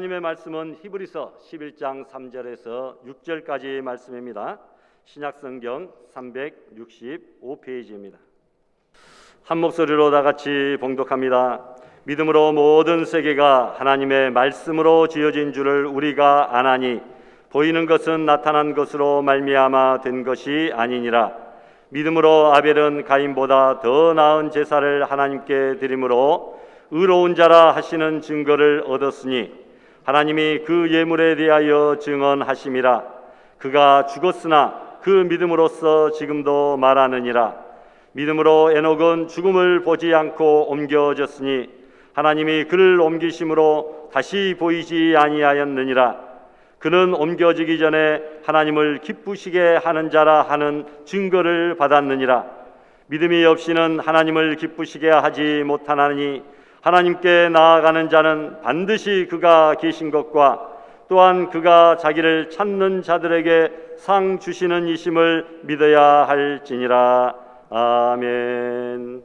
하나님의 말씀은 히브리서 11장 3절에서 6절까지의 말씀입니다. 신약성경 365페이지입니다. 한 목소리로 다 같이 봉독합니다. 믿음으로 모든 세계가 하나님의 말씀으로 지어진 줄을 우리가 아나니 보이는 것은 나타난 것으로 말미암아 된 것이 아니니라. 믿음으로 아벨은 가인보다 더 나은 제사를 하나님께 드림으로 의로운 자라 하시는 증거를 얻었으니 하나님이 그 예물에 대하여 증언하심이라. 그가 죽었으나 그 믿음으로써 지금도 말하느니라. 믿음으로 에녹은 죽음을 보지 않고 옮겨졌으니 하나님이 그를 옮기심으로 다시 보이지 아니하였느니라. 그는 옮겨지기 전에 하나님을 기쁘시게 하는 자라 하는 증거를 받았느니라. 믿음이 없이는 하나님을 기쁘시게 하지 못하나니 하나님께 나아가는 자는 반드시 그가 계신 것과 또한 그가 자기를 찾는 자들에게 상 주시는 이심을 믿어야 할지니라. 아멘.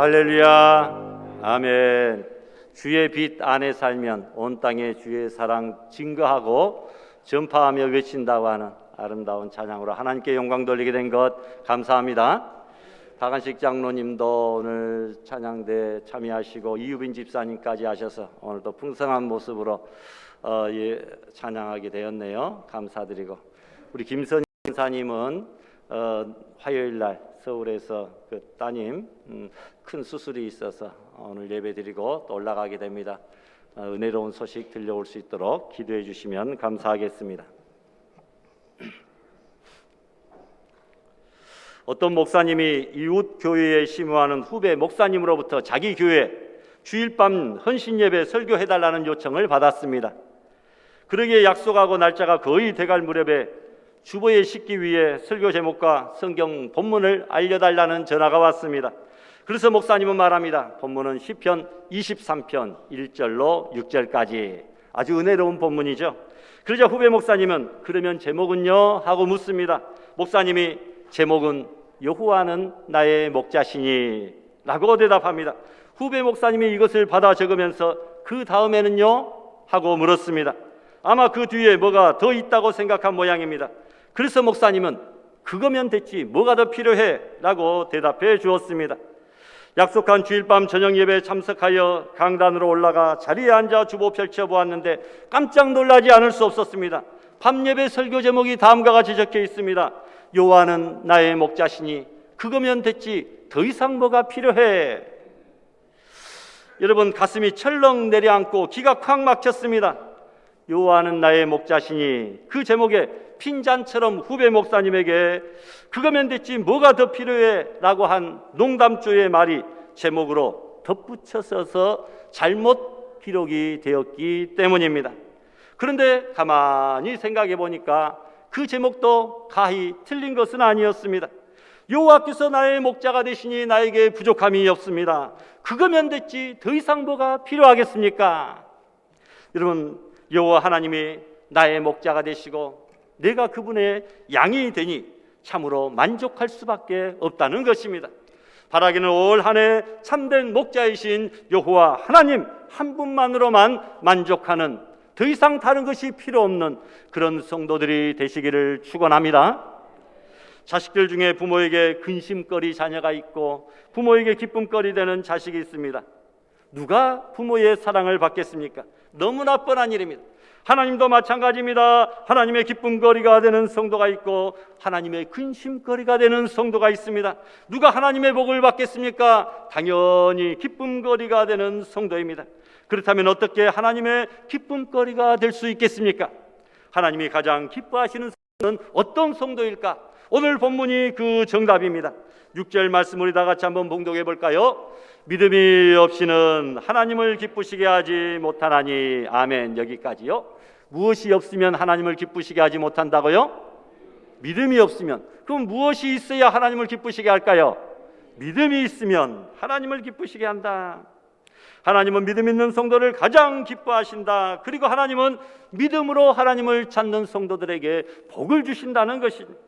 할렐루야. 아멘. 주의 빛 안에 살면 온 땅에 주의 사랑 증거하고 전파하며 외친다고 하는 아름다운 찬양으로 하나님께 영광 돌리게 된 것 감사합니다. 박한식 장로님도 오늘 찬양대에 참여하시고 이유빈 집사님까지 하셔서 오늘도 풍성한 모습으로 찬양하게 되었네요. 감사드리고 우리 김선희 집사님은 화요일 날 서울에서 그 따님 큰 수술이 있어서 오늘 예배드리고 또 올라가게 됩니다. 은혜로운 소식 들려올 수 있도록 기도해 주시면 감사하겠습니다. 어떤 목사님이 이웃 교회에 심우하는 후배 목사님으로부터 자기 교회 주일밤 헌신 예배 설교해달라는 요청을 받았습니다. 그러기에 약속하고 날짜가 거의 돼갈 무렵에 주보에 싣기 위해 설교 제목과 성경 본문을 알려달라는 전화가 왔습니다. 그래서 목사님은 말합니다. 본문은 시편 23편 1절로 6절까지 아주 은혜로운 본문이죠. 그러자 후배 목사님은 그러면 제목은요? 하고 묻습니다. 목사님이 제목은 여호와는 나의 목자시니 라고 대답합니다. 후배 목사님이 이것을 받아 적으면서 그 다음에는요? 하고 물었습니다. 아마 그 뒤에 뭐가 더 있다고 생각한 모양입니다. 그래서 목사님은 그거면 됐지 뭐가 더 필요해? 라고 대답해 주었습니다. 약속한 주일밤 저녁 예배에 참석하여 강단으로 올라가 자리에 앉아 주보 펼쳐보았는데 깜짝 놀라지 않을 수 없었습니다. 밤예배 설교 제목이 다음과 같이 적혀 있습니다. 여호와는 나의 목자시니 그거면 됐지 더 이상 뭐가 필요해? 여러분 가슴이 철렁 내려앉고 기가 콱 막혔습니다. 여호와는 나의 목자시니 그 제목에 핀잔처럼 후배 목사님에게 그거면 됐지 뭐가 더 필요해? 라고 한 농담조의 말이 제목으로 덧붙여서서 잘못 기록이 되었기 때문입니다. 그런데 가만히 생각해 보니까 그 제목도 가히 틀린 것은 아니었습니다. 여호와께서 나의 목자가 되시니 나에게 부족함이 없습니다. 그거면 됐지 더 이상 뭐가 필요하겠습니까? 여러분 여호와 하나님이 나의 목자가 되시고 내가 그분의 양이 되니 참으로 만족할 수밖에 없다는 것입니다. 바라기는 올 한 해 참된 목자이신 여호와 하나님 한 분만으로만 만족하는 더 이상 다른 것이 필요 없는 그런 성도들이 되시기를 축원합니다. 자식들 중에 부모에게 근심거리 자녀가 있고 부모에게 기쁨거리 되는 자식이 있습니다. 누가 부모의 사랑을 받겠습니까? 너무나 뻔한 일입니다. 하나님도 마찬가지입니다. 하나님의 기쁨거리가 되는 성도가 있고 하나님의 근심거리가 되는 성도가 있습니다. 누가 하나님의 복을 받겠습니까? 당연히 기쁨거리가 되는 성도입니다. 그렇다면 어떻게 하나님의 기쁨거리가 될 수 있겠습니까? 하나님이 가장 기뻐하시는 성도는 어떤 성도일까? 오늘 본문이 그 정답입니다. 6절 말씀 우리 다 같이 한번 봉독해 볼까요? 믿음이 없이는 하나님을 기쁘시게 하지 못하나니. 아멘. 여기까지요. 무엇이 없으면 하나님을 기쁘시게 하지 못한다고요? 믿음이 없으면. 그럼 무엇이 있어야 하나님을 기쁘시게 할까요? 믿음이 있으면 하나님을 기쁘시게 한다. 하나님은 믿음 있는 성도를 가장 기뻐하신다. 그리고 하나님은 믿음으로 하나님을 찾는 성도들에게 복을 주신다는 것입니다.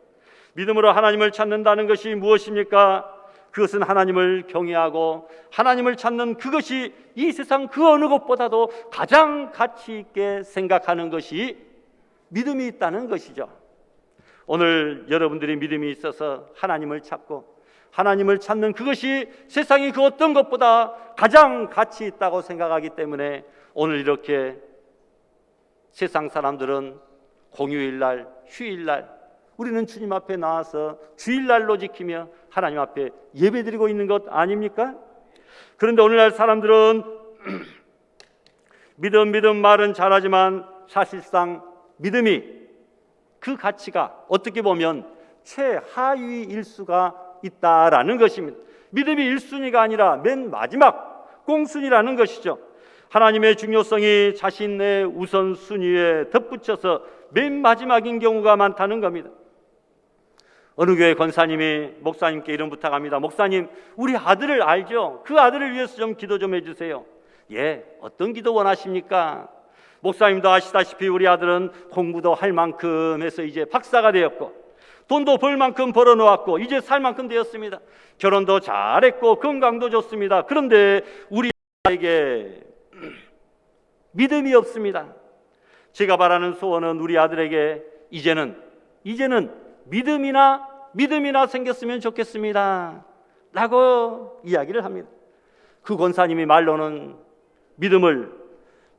믿음으로 하나님을 찾는다는 것이 무엇입니까? 그것은 하나님을 경외하고 하나님을 찾는 그것이 이 세상 그 어느 것보다도 가장 가치 있게 생각하는 것이 믿음이 있다는 것이죠. 오늘 여러분들이 믿음이 있어서 하나님을 찾고 하나님을 찾는 그것이 세상이 그 어떤 것보다 가장 가치 있다고 생각하기 때문에 오늘 이렇게 세상 사람들은 공휴일날, 휴일날 우리는 주님 앞에 나와서 주일날로 지키며 하나님 앞에 예배드리고 있는 것 아닙니까? 그런데 오늘날 사람들은 믿음 말은 잘하지만 사실상 믿음이 그 가치가 어떻게 보면 최하위일 수가 있다라는 것입니다. 믿음이 1순위가 아니라 맨 마지막 꽁순위라는 것이죠. 하나님의 중요성이 자신의 우선순위에 덧붙여서 맨 마지막인 경우가 많다는 겁니다. 어느 교회 권사님이 목사님께 이런 부탁합니다. 목사님, 우리 아들을 알죠? 그 아들을 위해서 좀 기도 좀 해주세요. 예, 어떤 기도 원하십니까? 목사님도 아시다시피 우리 아들은 공부도 할 만큼 해서 이제 박사가 되었고 돈도 벌 만큼 벌어놓았고 이제 살 만큼 되었습니다. 결혼도 잘했고 건강도 좋습니다. 그런데 우리 아이에게 믿음이 없습니다. 제가 바라는 소원은 우리 아들에게 이제는 믿음이나 생겼으면 좋겠습니다 라고 이야기를 합니다. 그 권사님이 말로는 믿음을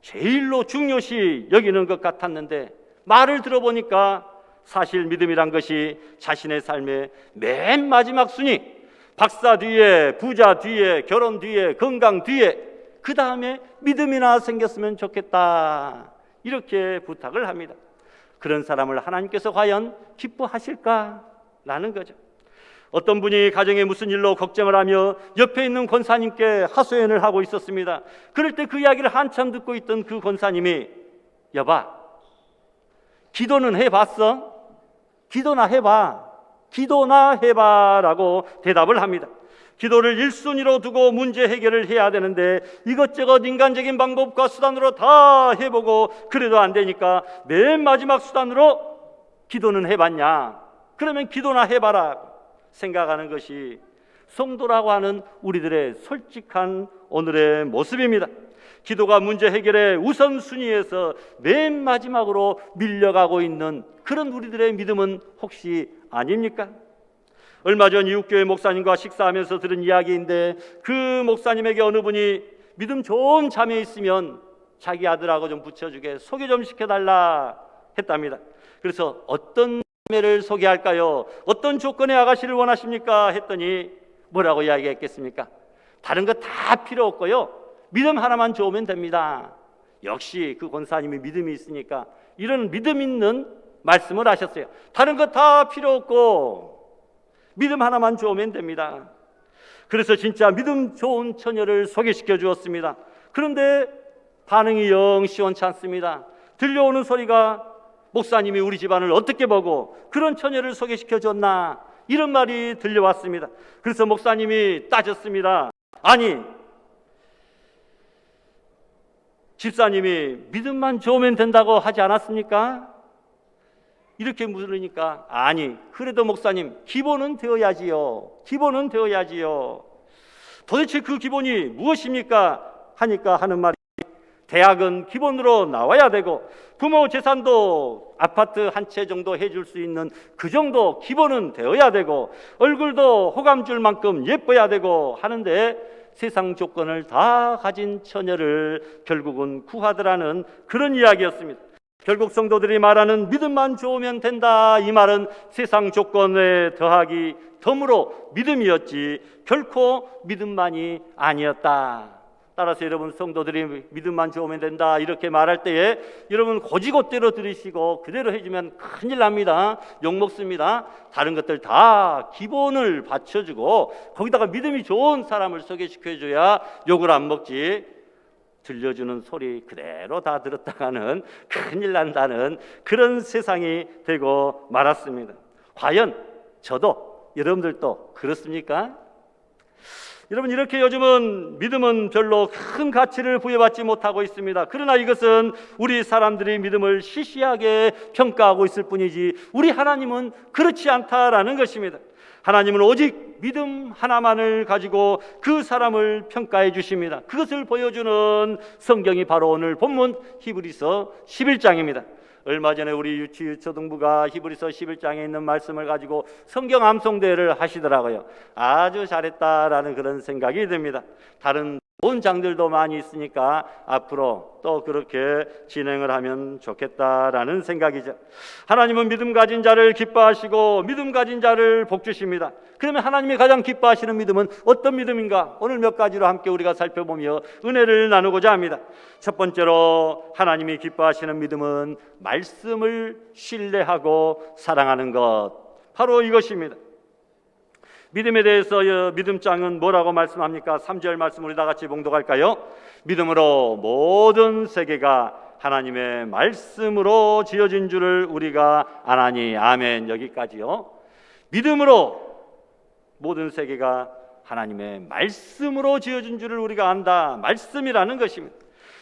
제일로 중요시 여기는 것 같았는데 말을 들어보니까 사실 믿음이란 것이 자신의 삶의 맨 마지막 순위, 박사 뒤에, 부자 뒤에, 결혼 뒤에, 건강 뒤에, 그 다음에 믿음이나 생겼으면 좋겠다, 이렇게 부탁을 합니다. 그런 사람을 하나님께서 과연 기뻐하실까라는 거죠. 어떤 분이 가정에 무슨 일로 걱정을 하며 옆에 있는 권사님께 하소연을 하고 있었습니다. 그럴 때 그 이야기를 한참 듣고 있던 그 권사님이, 여봐, 기도는 해봤어? 기도나 해봐 라고 대답을 합니다. 기도를 1순위로 두고 문제 해결을 해야 되는데 이것저것 인간적인 방법과 수단으로 다 해보고 그래도 안 되니까 맨 마지막 수단으로 기도는 해봤냐? 그러면 기도나 해봐라 생각하는 것이 성도라고 하는 우리들의 솔직한 오늘의 모습입니다. 기도가 문제 해결의 우선순위에서 맨 마지막으로 밀려가고 있는 그런 우리들의 믿음은 혹시 아닙니까? 얼마 전 이웃교회 목사님과 식사하면서 들은 이야기인데, 그 목사님에게 어느 분이 믿음 좋은 자매 있으면 자기 아들하고 좀 붙여주게 소개 좀 시켜달라 했답니다. 그래서 어떤 자매를 소개할까요? 어떤 조건의 아가씨를 원하십니까? 했더니 뭐라고 이야기했겠습니까? 다른 거 다 필요 없고요, 믿음 하나만 좋으면 됩니다. 역시 그 권사님이 믿음이 있으니까 이런 믿음 있는 말씀을 하셨어요. 다른 거 다 필요 없고 믿음 하나만 좋으면 됩니다. 그래서 진짜 믿음 좋은 처녀를 소개시켜 주었습니다. 그런데 반응이 영 시원치 않습니다. 들려오는 소리가, 목사님이 우리 집안을 어떻게 보고 그런 처녀를 소개시켜 줬나, 이런 말이 들려왔습니다. 그래서 목사님이 따졌습니다. 아니, 집사님이 믿음만 좋으면 된다고 하지 않았습니까? 이렇게 물으니까, 아니, 그래도 목사님, 기본은 되어야지요. 기본은 되어야지요. 도대체 그 기본이 무엇입니까? 하니까 하는 말이, 대학은 기본으로 나와야 되고 부모 재산도 아파트 한 채 정도 해줄 수 있는 그 정도 기본은 되어야 되고 얼굴도 호감 줄 만큼 예뻐야 되고 하는데, 세상 조건을 다 가진 처녀를 결국은 구하더라는 그런 이야기였습니다. 결국 성도들이 말하는 믿음만 좋으면 된다, 이 말은 세상 조건에 더하기 덤으로 믿음이었지 결코 믿음만이 아니었다. 따라서 여러분, 성도들이 믿음만 좋으면 된다 이렇게 말할 때에 여러분 고지고대로 들으시고 그대로 해주면 큰일 납니다. 욕먹습니다. 다른 것들 다 기본을 받쳐주고 거기다가 믿음이 좋은 사람을 소개시켜줘야 욕을 안 먹지, 들려주는 소리 그대로 다 들었다가는 큰일 난다는 그런 세상이 되고 말았습니다. 과연 저도, 여러분들도 그렇습니까? 여러분, 이렇게 요즘은 믿음은 별로 큰 가치를 부여받지 못하고 있습니다. 그러나 이것은 우리 사람들이 믿음을 시시하게 평가하고 있을 뿐이지 우리 하나님은 그렇지 않다라는 것입니다. 하나님은 오직 믿음 하나만을 가지고 그 사람을 평가해 주십니다. 그것을 보여주는 성경이 바로 오늘 본문 히브리서 11장입니다. 얼마 전에 우리 유치초등부가 히브리서 11장에 있는 말씀을 가지고 성경 암송대회를 하시더라고요. 아주 잘했다라는 그런 생각이 듭니다. 다른 좋은 장들도 많이 있으니까 앞으로 또 그렇게 진행을 하면 좋겠다라는 생각이죠. 하나님은 믿음 가진 자를 기뻐하시고 믿음 가진 자를 복주십니다. 그러면 하나님이 가장 기뻐하시는 믿음은 어떤 믿음인가? 오늘 몇 가지로 함께 우리가 살펴보며 은혜를 나누고자 합니다. 첫 번째로 하나님이 기뻐하시는 믿음은 말씀을 신뢰하고 사랑하는 것, 바로 이것입니다. 믿음에 대해서 믿음장은 뭐라고 말씀합니까? 3절 말씀 우리 다 같이 봉독할까요? 믿음으로 모든 세계가 하나님의 말씀으로 지어진 줄을 우리가 아나니. 아멘. 여기까지요. 믿음으로 모든 세계가 하나님의 말씀으로 지어진 줄을 우리가 안다. 말씀이라는 것입니다.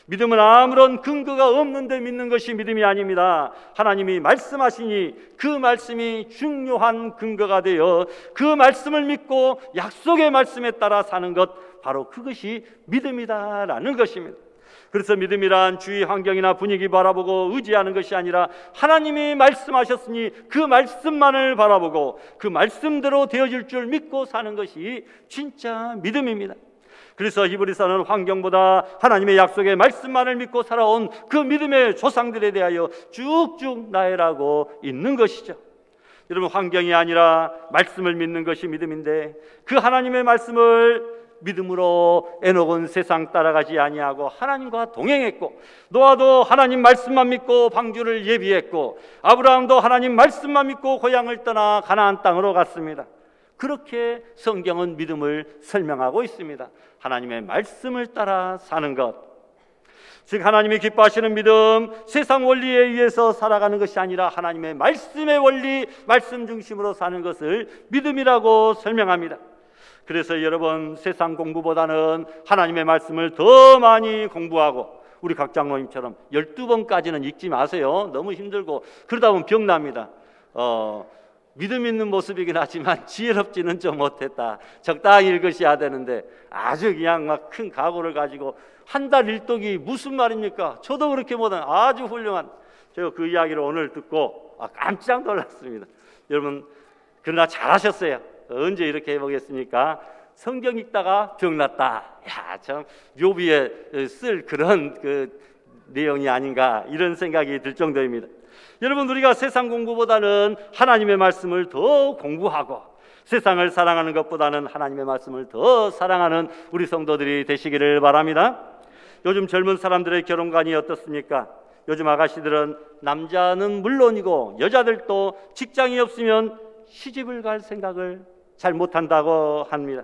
믿음은 아무런 근거가 없는데 믿는 것이 믿음이 아닙니다. 하나님이 말씀하시니 그 말씀이 중요한 근거가 되어 그 말씀을 믿고 약속의 말씀에 따라 사는 것, 바로 그것이 믿음이다라는 것입니다. 그래서 믿음이란 주위 환경이나 분위기 바라보고 의지하는 것이 아니라 하나님이 말씀하셨으니 그 말씀만을 바라보고 그 말씀대로 되어질 줄 믿고 사는 것이 진짜 믿음입니다. 그래서 히브리서는 환경보다 하나님의 약속의 말씀만을 믿고 살아온 그 믿음의 조상들에 대하여 쭉쭉 나열하고 있는 것이죠. 여러분, 환경이 아니라 말씀을 믿는 것이 믿음인데, 그 하나님의 말씀을 믿음으로 에녹은 세상 따라가지 아니하고 하나님과 동행했고, 노아도 하나님 말씀만 믿고 방주를 예비했고, 아브라함도 하나님 말씀만 믿고 고향을 떠나 가나안 땅으로 갔습니다. 그렇게 성경은 믿음을 설명하고 있습니다. 하나님의 말씀을 따라 사는 것, 즉 하나님이 기뻐하시는 믿음, 세상 원리에 의해서 살아가는 것이 아니라 하나님의 말씀의 원리, 말씀 중심으로 사는 것을 믿음이라고 설명합니다. 그래서 여러분, 세상 공부보다는 하나님의 말씀을 더 많이 공부하고, 우리 각 장로님처럼 12번까지는 읽지 마세요. 너무 힘들고 그러다 보면 병납니다. 믿음 있는 모습이긴 하지만 지혜롭지는 좀 못했다. 적당히 읽으셔야 되는데, 아주 그냥 막 큰 각오를 가지고 한 달 일독이 무슨 말입니까? 저도 그렇게 못한 아주 훌륭한, 제가 그 이야기를 오늘 듣고 깜짝 놀랐습니다. 여러분, 그러나 잘하셨어요. 언제 이렇게 해보겠습니까? 성경 읽다가 병났다. 야, 참 묘비에 쓸 그런 그 내용이 아닌가, 이런 생각이 들 정도입니다. 여러분, 우리가 세상 공부보다는 하나님의 말씀을 더 공부하고, 세상을 사랑하는 것보다는 하나님의 말씀을 더 사랑하는 우리 성도들이 되시기를 바랍니다. 요즘 젊은 사람들의 결혼관이 어떻습니까? 요즘 아가씨들은 남자는 물론이고 여자들도 직장이 없으면 시집을 갈 생각을 잘 못한다고 합니다.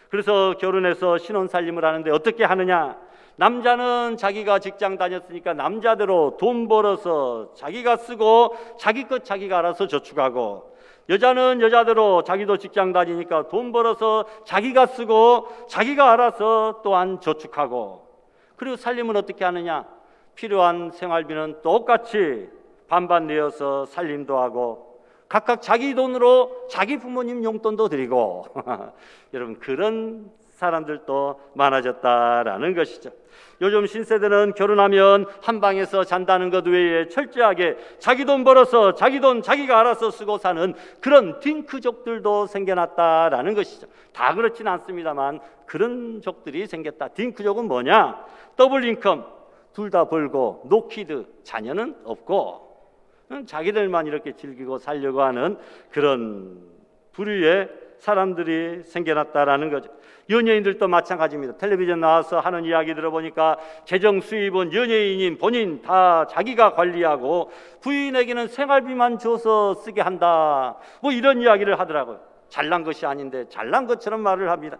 그래서 결혼해서 신혼살림을 하는데 어떻게 하느냐? 남자는 자기가 직장 다녔으니까 남자대로 돈 벌어서 자기가 쓰고 자기 것 자기가 알아서 저축하고, 여자는 여자대로 자기도 직장 다니니까 돈 벌어서 자기가 쓰고 자기가 알아서 또한 저축하고, 그리고 살림은 어떻게 하느냐? 필요한 생활비는 똑같이 반반 내어서 살림도 하고, 각각 자기 돈으로 자기 부모님 용돈도 드리고 여러분, 그런 사람들도 많아졌다라는 것이죠. 요즘 신세대는 결혼하면 한 방에서 잔다는 것 외에 철저하게 자기 돈 벌어서 자기 돈 자기가 알아서 쓰고 사는 그런 딩크족들도 생겨났다라는 것이죠. 다 그렇진 않습니다만 그런 족들이 생겼다. 딩크족은 뭐냐? 더블 인컴, 둘 다 벌고 노키드, 자녀는 없고 자기들만 이렇게 즐기고 살려고 하는 그런 부류의 사람들이 생겨났다라는 거죠. 연예인들도 마찬가지입니다. 텔레비전 나와서 하는 이야기 들어보니까 재정 수입은 연예인인 본인 다 자기가 관리하고 부인에게는 생활비만 줘서 쓰게 한다, 뭐 이런 이야기를 하더라고요. 잘난 것이 아닌데 잘난 것처럼 말을 합니다.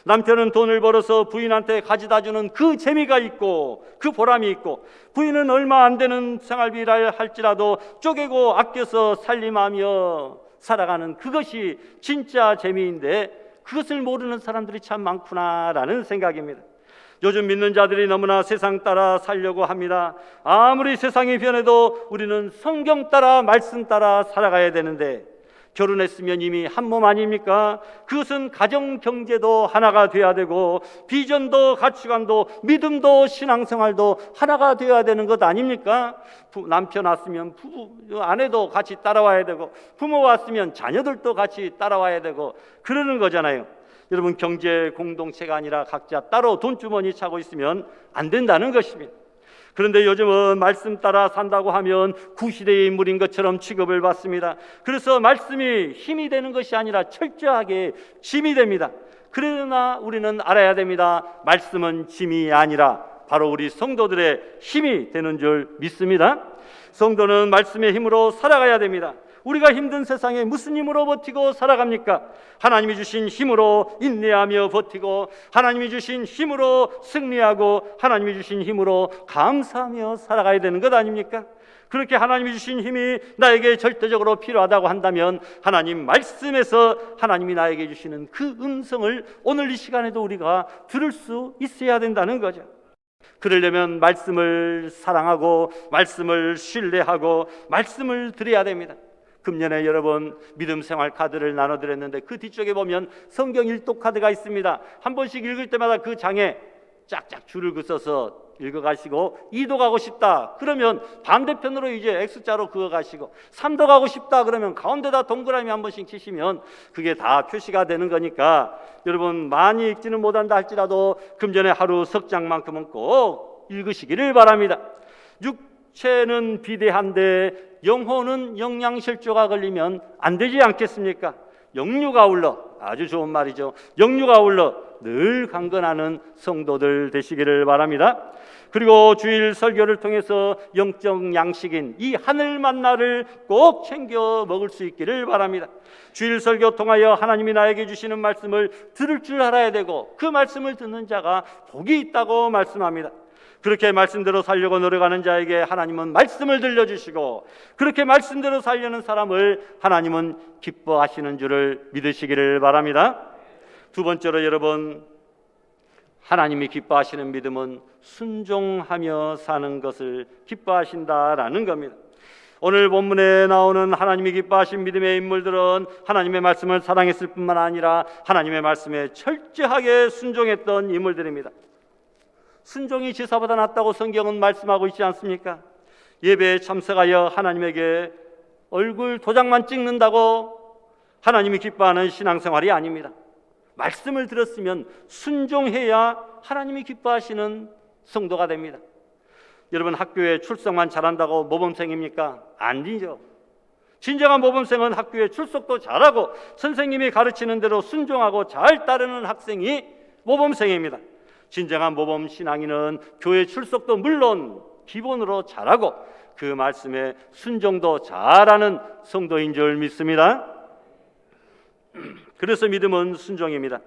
남편은 돈을 벌어서 부인한테 가져다 주는 그 재미가 있고 그 보람이 있고, 부인은 얼마 안 되는 생활비라 할지라도 쪼개고 아껴서 살림하며 살아가는 그것이 진짜 재미인데, 그것을 모르는 사람들이 참 많구나라는 생각입니다. 요즘 믿는 자들이 너무나 세상 따라 살려고 합니다. 아무리 세상이 변해도 우리는 성경 따라 말씀 따라 살아가야 되는데, 결혼했으면 이미 한 몸 아닙니까? 그것은 가정 경제도 하나가 돼야 되고, 비전도 가치관도 믿음도 신앙생활도 하나가 돼야 되는 것 아닙니까? 남편 왔으면 아내도 같이 따라와야 되고, 부모 왔으면 자녀들도 같이 따라와야 되고, 그러는 거잖아요. 여러분, 경제 공동체가 아니라 각자 따로 돈주머니 차고 있으면 안 된다는 것입니다. 그런데 요즘은 말씀 따라 산다고 하면 구시대의 인물인 것처럼 취급을 받습니다. 그래서 말씀이 힘이 되는 것이 아니라 철저하게 짐이 됩니다. 그러나 우리는 알아야 됩니다. 말씀은 짐이 아니라 바로 우리 성도들의 힘이 되는 줄 믿습니다. 성도는 말씀의 힘으로 살아가야 됩니다. 우리가 힘든 세상에 무슨 힘으로 버티고 살아갑니까? 하나님이 주신 힘으로 인내하며 버티고, 하나님이 주신 힘으로 승리하고, 하나님이 주신 힘으로 감사하며 살아가야 되는 것 아닙니까? 그렇게 하나님이 주신 힘이 나에게 절대적으로 필요하다고 한다면 하나님 말씀에서 하나님이 나에게 주시는 그 음성을 오늘 이 시간에도 우리가 들을 수 있어야 된다는 거죠. 그러려면 말씀을 사랑하고 말씀을 신뢰하고 말씀을 드려야 됩니다. 금년에 여러분 믿음 생활 카드를 나눠드렸는데 그 뒤쪽에 보면 성경 일독 카드가 있습니다. 한 번씩 읽을 때마다 그 장에 짝짝 줄을 긋어서 읽어가시고 2도 가고 싶다 그러면 반대편으로 이제 X자로 그어가시고 3도 가고 싶다 그러면 가운데다 동그라미 한 번씩 치시면 그게 다 표시가 되는 거니까 여러분 많이 읽지는 못한다 할지라도 금전에 하루 석 장만큼은 꼭 읽으시기를 바랍니다. 육체는 비대한데 영혼은 영양실조가 걸리면 안 되지 않겠습니까? 영유가 울러, 아주 좋은 말이죠. 영유가 울러 늘 강건하는 성도들 되시기를 바랍니다. 그리고 주일 설교를 통해서 영적 양식인 이 하늘 만나를 꼭 챙겨 먹을 수 있기를 바랍니다. 주일 설교 통하여 하나님이 나에게 주시는 말씀을 들을 줄 알아야 되고 그 말씀을 듣는 자가 복이 있다고 말씀합니다. 그렇게 말씀대로 살려고 노력하는 자에게 하나님은 말씀을 들려주시고 그렇게 말씀대로 살려는 사람을 하나님은 기뻐하시는 줄을 믿으시기를 바랍니다. 두 번째로 여러분, 하나님이 기뻐하시는 믿음은 순종하며 사는 것을 기뻐하신다라는 겁니다. 오늘 본문에 나오는 하나님이 기뻐하신 믿음의 인물들은 하나님의 말씀을 사랑했을 뿐만 아니라 하나님의 말씀에 철저하게 순종했던 인물들입니다. 순종이 제사보다 낫다고 성경은 말씀하고 있지 않습니까? 예배에 참석하여 하나님에게 얼굴 도장만 찍는다고 하나님이 기뻐하는 신앙생활이 아닙니다. 말씀을 들었으면 순종해야 하나님이 기뻐하시는 성도가 됩니다. 여러분, 학교에 출석만 잘한다고 모범생입니까? 아니죠. 진정한 모범생은 학교에 출석도 잘하고 선생님이 가르치는 대로 순종하고 잘 따르는 학생이 모범생입니다. 진정한 모범 신앙인은 교회 출석도 물론 기본으로 잘하고 그 말씀에 순종도 잘하는 성도인 줄 믿습니다. 그래서 믿음은 순종입니다.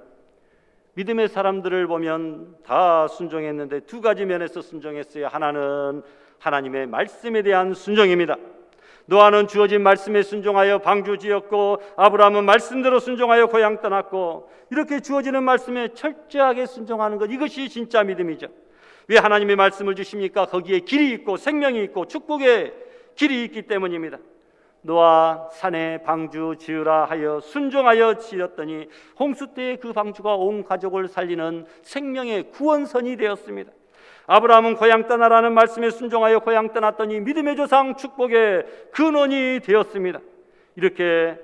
믿음의 사람들을 보면 다 순종했는데 두 가지 면에서 순종했어요. 하나는 하나님의 말씀에 대한 순종입니다. 노아는 주어진 말씀에 순종하여 방주 지었고 아브라함은 말씀대로 순종하여 고향 떠났고 이렇게 주어지는 말씀에 철저하게 순종하는 것, 이것이 진짜 믿음이죠. 왜 하나님의 말씀을 주십니까? 거기에 길이 있고 생명이 있고 축복의 길이 있기 때문입니다. 노아 산에 방주 지으라 하여 순종하여 지었더니 홍수 때에 그 방주가 온 가족을 살리는 생명의 구원선이 되었습니다. 아브라함은 고향 떠나라는 말씀에 순종하여 고향 떠났더니 믿음의 조상 축복의 근원이 되었습니다. 이렇게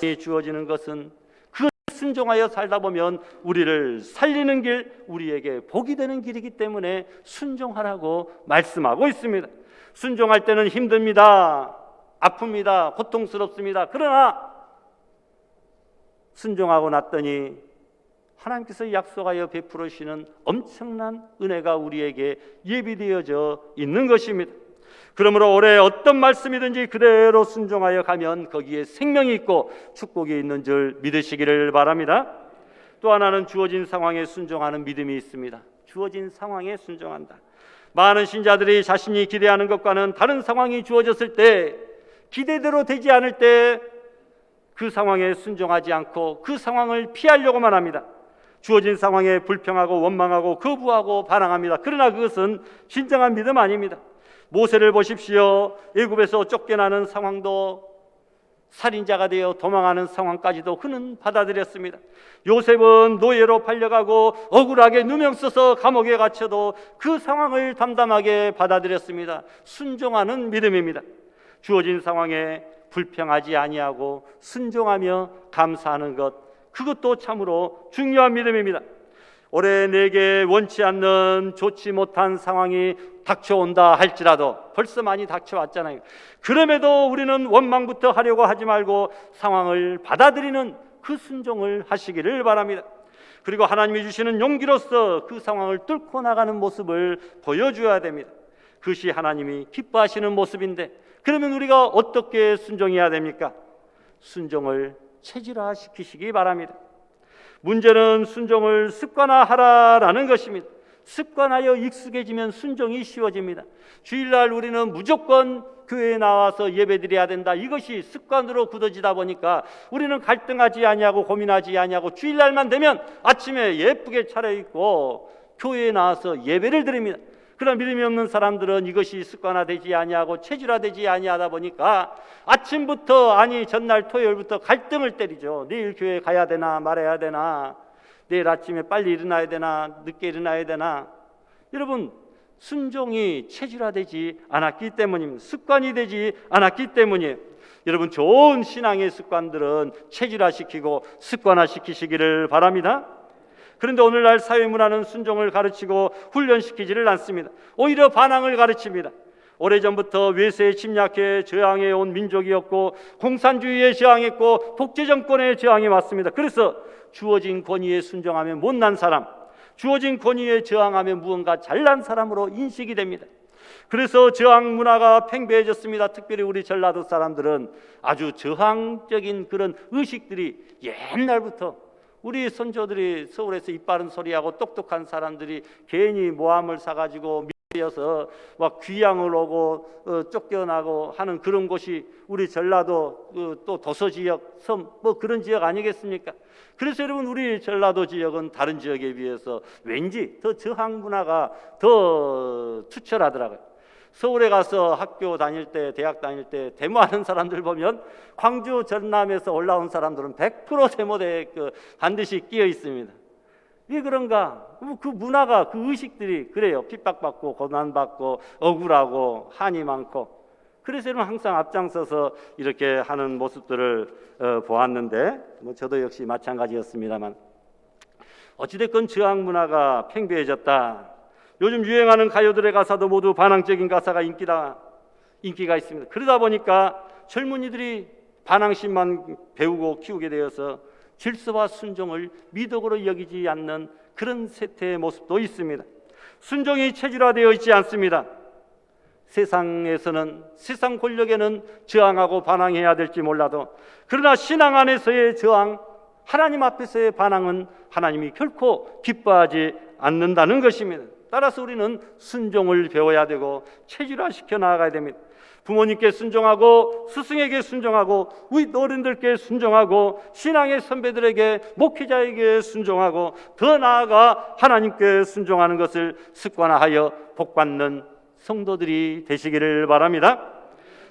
말씀이 주어지는 것은 그 순종하여 살다 보면 우리를 살리는 길, 우리에게 복이 되는 길이기 때문에 순종하라고 말씀하고 있습니다. 순종할 때는 힘듭니다. 아픕니다. 고통스럽습니다. 그러나 순종하고 났더니 하나님께서 약속하여 베풀으시는 엄청난 은혜가 우리에게 예비되어져 있는 것입니다. 그러므로 올해 어떤 말씀이든지 그대로 순종하여 가면 거기에 생명이 있고 축복이 있는 줄 믿으시기를 바랍니다. 또 하나는 주어진 상황에 순종하는 믿음이 있습니다. 주어진 상황에 순종한다. 많은 신자들이 자신이 기대하는 것과는 다른 상황이 주어졌을 때 기대대로 되지 않을 때 그 상황에 순종하지 않고 그 상황을 피하려고만 합니다. 주어진 상황에 불평하고 원망하고 거부하고 반항합니다. 그러나 그것은 진정한 믿음 아닙니다. 모세를 보십시오. 애굽에서 쫓겨나는 상황도 살인자가 되어 도망하는 상황까지도 그는 받아들였습니다. 요셉은 노예로 팔려가고 억울하게 누명 써서 감옥에 갇혀도 그 상황을 담담하게 받아들였습니다. 순종하는 믿음입니다. 주어진 상황에 불평하지 아니하고 순종하며 감사하는 것, 그것도 참으로 중요한 믿음입니다. 올해 내게 원치 않는 좋지 못한 상황이 닥쳐온다 할지라도 벌써 많이 닥쳐왔잖아요. 그럼에도 우리는 원망부터 하려고 하지 말고 상황을 받아들이는 그 순종을 하시기를 바랍니다. 그리고 하나님이 주시는 용기로서 그 상황을 뚫고 나가는 모습을 보여줘야 됩니다. 그것이 하나님이 기뻐하시는 모습인데, 그러면 우리가 어떻게 순종해야 됩니까? 순종을 체질화시키시기 바랍니다. 문제는 순종을 습관화하라라는 것입니다. 습관하여 익숙해지면 순종이 쉬워집니다. 주일날 우리는 무조건 교회에 나와서 예배드려야 된다, 이것이 습관으로 굳어지다 보니까 우리는 갈등하지 아니하고 고민하지 아니하고 주일날만 되면 아침에 예쁘게 차려입고 교회에 나와서 예배를 드립니다. 그러나 믿음이 없는 사람들은 이것이 습관화되지 아니하고 체질화되지 아니하다 보니까 아침부터, 아니 전날 토요일부터 갈등을 때리죠. 내일 교회 가야 되나 말아야 되나, 내일 아침에 빨리 일어나야 되나 늦게 일어나야 되나. 여러분, 순종이 체질화되지 않았기 때문입니다. 습관이 되지 않았기 때문이에요. 여러분, 좋은 신앙의 습관들은 체질화시키고 습관화시키시기를 바랍니다. 그런데 오늘날 사회문화는 순종을 가르치고 훈련시키지를 않습니다. 오히려 반항을 가르칩니다. 오래전부터 외세에 침략해 저항해 온 민족이었고 공산주의에 저항했고 독재정권에 저항해 왔습니다. 그래서 주어진 권위에 순종하면 못난 사람, 주어진 권위에 저항하면 무언가 잘난 사람으로 인식이 됩니다. 그래서 저항 문화가 팽배해졌습니다. 특별히 우리 전라도 사람들은 아주 저항적인 그런 의식들이 옛날부터, 우리 선조들이 서울에서 입 바른 소리하고 똑똑한 사람들이 괜히 모함을 사가지고 미어서 막 귀양을 오고 쫓겨나고 하는 그런 곳이 우리 전라도 또 도서 지역, 섬 뭐 그런 지역 아니겠습니까? 그래서 여러분, 우리 전라도 지역은 다른 지역에 비해서 왠지 더 저항 문화가 더 투철하더라고요. 서울에 가서 학교 다닐 때, 대학 다닐 때 데모하는 사람들 보면 광주, 전남에서 올라온 사람들은 100% 데모대에 반드시 끼어 있습니다. 왜 그런가? 그 문화가, 그 의식들이 그래요. 핍박받고 고난받고 억울하고 한이 많고. 그래서 저는 항상 앞장서서 이렇게 하는 모습들을 보았는데, 저도 역시 마찬가지였습니다만, 어찌됐건 저항 문화가 팽배해졌다. 요즘 유행하는 가요들의 가사도 모두 반항적인 가사가 인기가 있습니다. 그러다 보니까 젊은이들이 반항심만 배우고 키우게 되어서 질서와 순종을 미덕으로 여기지 않는 그런 세태의 모습도 있습니다. 순종이 체질화되어 있지 않습니다. 세상에서는, 세상 권력에는 저항하고 반항해야 될지 몰라도, 그러나 신앙 안에서의 저항, 하나님 앞에서의 반항은 하나님이 결코 기뻐하지 않는다는 것입니다. 따라서 우리는 순종을 배워야 되고 체질화시켜 나아가야 됩니다. 부모님께 순종하고 스승에게 순종하고 우리 어른들께 순종하고 신앙의 선배들에게, 목회자에게 순종하고 더 나아가 하나님께 순종하는 것을 습관화하여 복받는 성도들이 되시기를 바랍니다.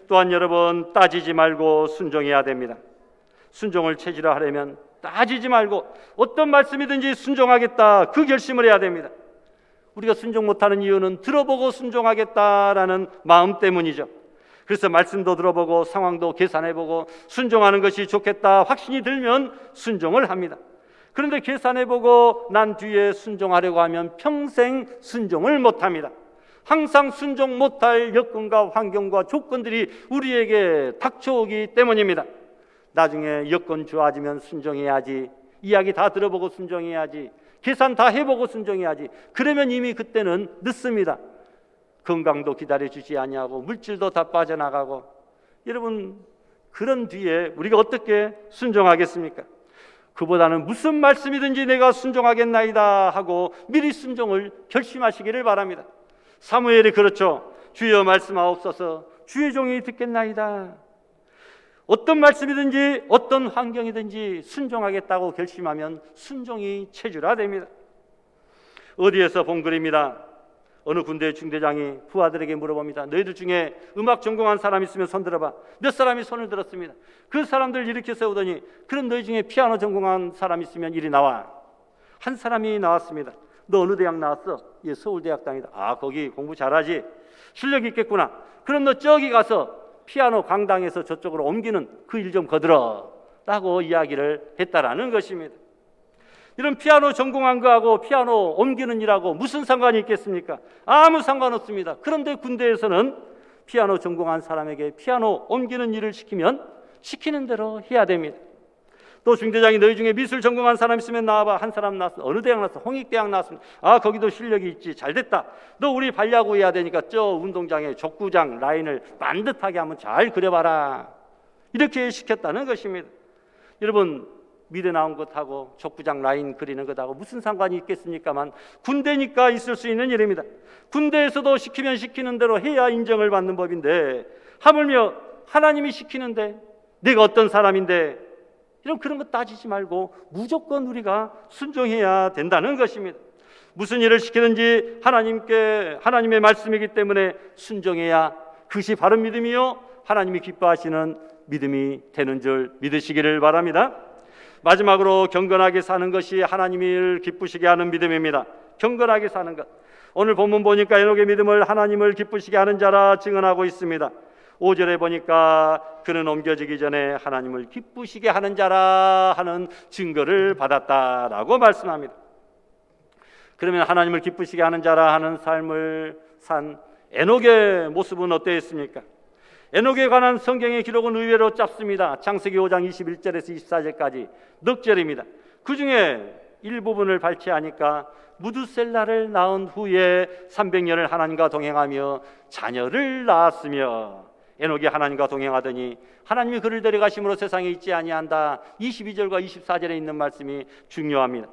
또한 여러분, 따지지 말고 순종해야 됩니다. 순종을 체질화하려면 따지지 말고 어떤 말씀이든지 순종하겠다, 그 결심을 해야 됩니다. 우리가 순종 못하는 이유는 들어보고 순종하겠다라는 마음 때문이죠. 그래서 말씀도 들어보고 상황도 계산해보고 순종하는 것이 좋겠다 확신이 들면 순종을 합니다. 그런데 계산해보고 난 뒤에 순종하려고 하면 평생 순종을 못합니다. 항상 순종 못할 여건과 환경과 조건들이 우리에게 닥쳐오기 때문입니다. 나중에 여건 좋아지면 순종해야지, 이야기 다 들어보고 순종해야지, 계산 다 해보고 순종해야지, 그러면 이미 그때는 늦습니다. 건강도 기다려주지 아니하고 물질도 다 빠져나가고. 여러분, 그런 뒤에 우리가 어떻게 순종하겠습니까? 그보다는 무슨 말씀이든지 내가 순종하겠나이다 하고 미리 순종을 결심하시기를 바랍니다. 사무엘이 그렇죠. 주여 말씀하옵소서, 주의 종이 듣겠나이다. 어떤 말씀이든지 어떤 환경이든지 순종하겠다고 결심하면 순종이 체질화됩니다. 어디에서 본 글입니다. 어느 군대 중대장이 부하들에게 물어봅니다. 너희들 중에 음악 전공한 사람 있으면 손 들어봐. 몇 사람이 손을 들었습니다. 그 사람들 일으켜 세우더니, 그럼 너희 중에 피아노 전공한 사람 있으면 이리 나와. 한 사람이 나왔습니다. 너 어느 대학 나왔어? 예, 서울대학 다니다. 아, 거기 공부 잘하지? 실력이 있겠구나. 그럼 너 저기 가서 피아노 강당에서 저쪽으로 옮기는 그 일 좀 거들어 라고 이야기를 했다라는 것입니다. 이런 피아노 전공한 거하고 피아노 옮기는 일하고 무슨 상관이 있겠습니까? 아무 상관없습니다. 그런데 군대에서는 피아노 전공한 사람에게 피아노 옮기는 일을 시키면 시키는 대로 해야 됩니다. 또 중대장이 너희 중에 미술 전공한 사람 있으면 나와봐. 한 사람 나왔어. 어느 대학 나왔어? 홍익대학 나왔습니다. 아, 거기도 실력이 있지. 잘됐다. 너 우리 발야구 해야 되니까 저 운동장에 족구장 라인을 반듯하게 한번 잘 그려봐라. 이렇게 시켰다는 것입니다. 여러분, 미대 나온 것하고 족구장 라인 그리는 것하고 무슨 상관이 있겠습니까만 군대니까 있을 수 있는 일입니다. 군대에서도 시키면 시키는 대로 해야 인정을 받는 법인데, 하물며 하나님이 시키는데 내가 어떤 사람인데, 이런 그런 거 따지지 말고 무조건 우리가 순종해야 된다는 것입니다. 무슨 일을 시키든지 하나님의 말씀이기 때문에 순종해야 그것이 바른 믿음이요 하나님이 기뻐하시는 믿음이 되는 줄 믿으시기를 바랍니다. 마지막으로 경건하게 사는 것이 하나님을 기쁘시게 하는 믿음입니다. 경건하게 사는 것. 오늘 본문 보니까 에녹의 믿음을 하나님을 기쁘시게 하는 자라 증언하고 있습니다. 5절에 보니까 그는 옮겨지기 전에 하나님을 기쁘시게 하는 자라 하는 증거를 받았다라고 말씀합니다. 그러면 하나님을 기쁘시게 하는 자라 하는 삶을 산 에녹의 모습은 어떠했습니까? 에녹에 관한 성경의 기록은 의외로 짧습니다. 창세기 5장 21절에서 24절까지 넉 절입니다. 그 중에 일부분을 발췌하니까 무두셀라를 낳은 후에 300년을 하나님과 동행하며 자녀를 낳았으며, 에녹이 하나님과 동행하더니 하나님이 그를 데려가심으로 세상에 있지 아니한다. 22절과 24절에 있는 말씀이 중요합니다.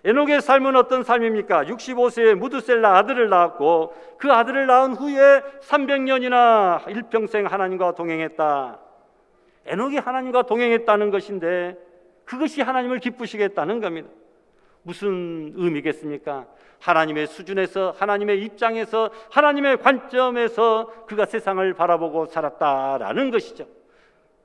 에녹의 삶은 어떤 삶입니까? 65세에 무두셀라 아들을 낳았고 그 아들을 낳은 후에 300년이나 일평생 하나님과 동행했다. 에녹이 하나님과 동행했다는 것인데 그것이 하나님을 기쁘시게 했다는 겁니다. 무슨 의미겠습니까? 하나님의 수준에서, 하나님의 입장에서, 하나님의 관점에서 그가 세상을 바라보고 살았다라는 것이죠.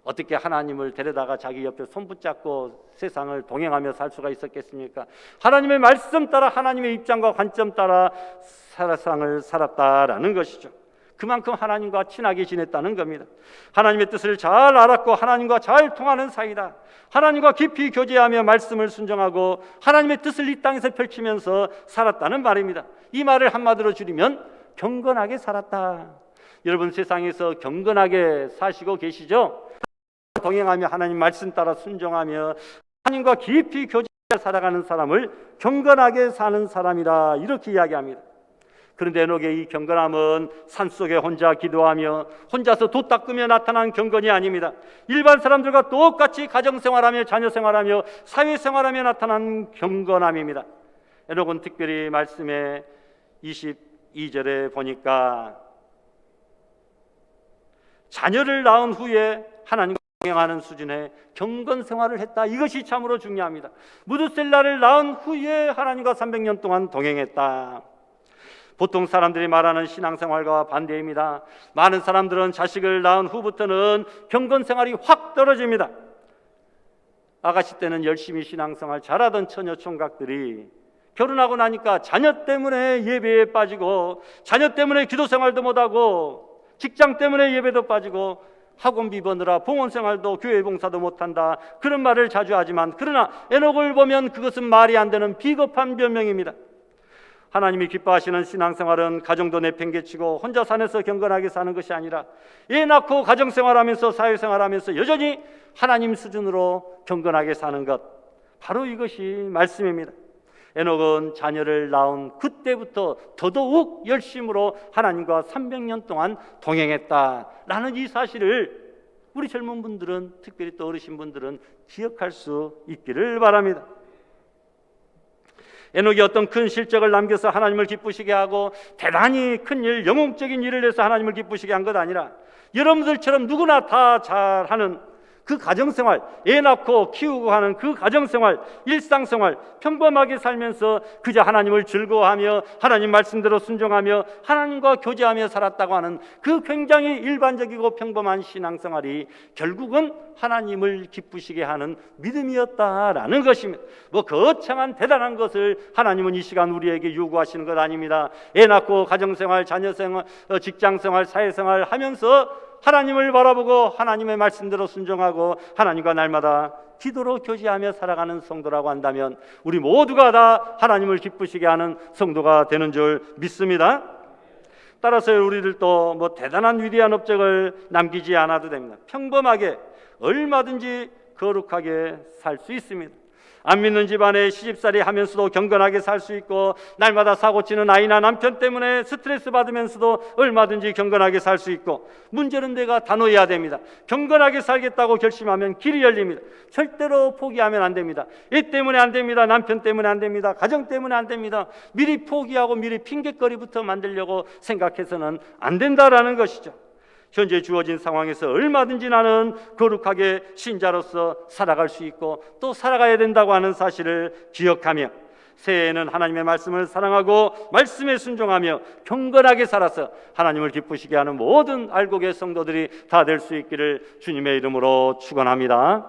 어떻게 하나님을 데려다가 자기 옆에 손 붙잡고 세상을 동행하며 살 수가 있었겠습니까? 하나님의 말씀 따라, 하나님의 입장과 관점 따라 세상을 살았다라는 것이죠. 그만큼 하나님과 친하게 지냈다는 겁니다. 하나님의 뜻을 잘 알았고 하나님과 잘 통하는 사이다. 하나님과 깊이 교제하며 말씀을 순종하고 하나님의 뜻을 이 땅에서 펼치면서 살았다는 말입니다. 이 말을 한마디로 줄이면 경건하게 살았다. 여러분, 세상에서 경건하게 사시고 계시죠? 동행하며 하나님 말씀 따라 순종하며 하나님과 깊이 교제하며 살아가는 사람을 경건하게 사는 사람이다, 이렇게 이야기합니다. 그런데 에녹의 이 경건함은 산속에 혼자 기도하며 혼자서 돛 닦으며 나타난 경건이 아닙니다. 일반 사람들과 똑같이 가정생활하며 자녀생활하며 사회생활하며 나타난 경건함입니다. 에녹은 특별히 말씀의 22절에 보니까 자녀를 낳은 후에 하나님과 동행하는 수준의 경건 생활을 했다. 이것이 참으로 중요합니다. 무두셀라를 낳은 후에 하나님과 300년 동안 동행했다. 보통 사람들이 말하는 신앙생활과 반대입니다. 많은 사람들은 자식을 낳은 후부터는 경건생활이 확 떨어집니다. 아가씨 때는 열심히 신앙생활 잘하던 처녀 총각들이 결혼하고 나니까 자녀 때문에 예배에 빠지고, 자녀 때문에 기도생활도 못하고, 직장 때문에 예배도 빠지고, 학원비 버느라 봉헌생활도 교회 봉사도 못한다, 그런 말을 자주 하지만, 그러나 에녹을 보면 그것은 말이 안 되는 비겁한 변명입니다. 하나님이 기뻐하시는 신앙생활은 가정도 내팽개치고 혼자 산에서 경건하게 사는 것이 아니라 애 낳고 가정생활하면서 사회생활하면서 여전히 하나님 수준으로 경건하게 사는 것, 바로 이것이 말씀입니다. 에녹은 자녀를 낳은 그때부터 더더욱 열심으로 하나님과 300년 동안 동행했다라는 이 사실을 우리 젊은 분들은, 특별히 또 어르신 분들은 기억할 수 있기를 바랍니다. 에녹이 어떤 큰 실적을 남겨서 하나님을 기쁘시게 하고 대단히 큰 일, 영웅적인 일을 해서 하나님을 기쁘시게 한 것 아니라 여러분들처럼 누구나 다 잘하는 그 가정생활, 애 낳고 키우고 하는 그 가정생활, 일상생활 평범하게 살면서 그저 하나님을 즐거워하며 하나님 말씀대로 순종하며 하나님과 교제하며 살았다고 하는 그 굉장히 일반적이고 평범한 신앙생활이 결국은 하나님을 기쁘시게 하는 믿음이었다라는 것입니다. 뭐 거창한 대단한 것을 하나님은 이 시간 우리에게 요구하시는 것 아닙니다. 애 낳고 가정생활, 자녀생활, 직장생활, 사회생활 하면서 하나님을 바라보고 하나님의 말씀대로 순종하고 하나님과 날마다 기도로 교제하며 살아가는 성도라고 한다면 우리 모두가 다 하나님을 기쁘시게 하는 성도가 되는 줄 믿습니다. 따라서 우리들도 뭐 대단한 위대한 업적을 남기지 않아도 됩니다. 평범하게 얼마든지 거룩하게 살 수 있습니다. 안 믿는 집안에 시집살이 하면서도 경건하게 살 수 있고, 날마다 사고치는 아이나 남편 때문에 스트레스 받으면서도 얼마든지 경건하게 살 수 있고, 문제는 내가 단호해야 됩니다. 경건하게 살겠다고 결심하면 길이 열립니다. 절대로 포기하면 안 됩니다. 애 때문에 안 됩니다. 남편 때문에 안 됩니다. 가정 때문에 안 됩니다. 미리 포기하고 미리 핑계거리부터 만들려고 생각해서는 안 된다라는 것이죠. 현재 주어진 상황에서 얼마든지 나는 거룩하게 신자로서 살아갈 수 있고 또 살아가야 된다고 하는 사실을 기억하며 새해에는 하나님의 말씀을 사랑하고 말씀에 순종하며 경건하게 살아서 하나님을 기쁘시게 하는 모든 알곡의 성도들이 다 될 수 있기를 주님의 이름으로 축원합니다.